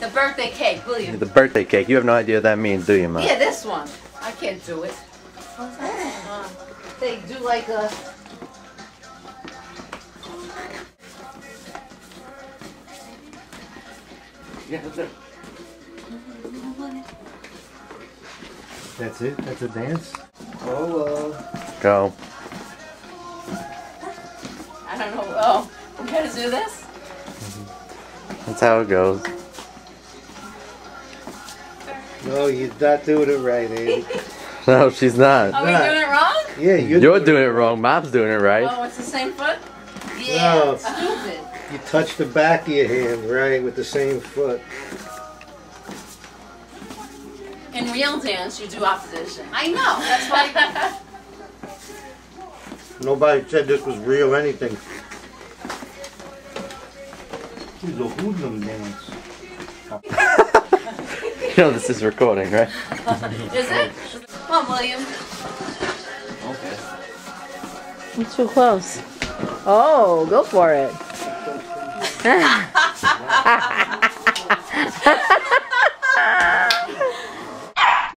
The birthday cake, William. The birthday cake. You have no idea what that means, do you, Ma? Yeah, this one. I can't do it. They do like a... Yeah, that's it. That's it? That's a dance? Oh, Go. I don't know. Oh, we gotta do this? That's how it goes. no, you're not doing it right, Amy. No, she's not. Are we doing it wrong? Yeah, You're doing it wrong. Mom's doing it right. Oh, it's the same foot? Yeah, No. stupid. You touch the back of your hand, right, with the same foot. In real dance, you do opposition. I know. That's why. Nobody said this was real anything. It's a hoodlum dance. You know this is recording, right? Is it? Come on, William. Okay. It's too close. Oh, go for it.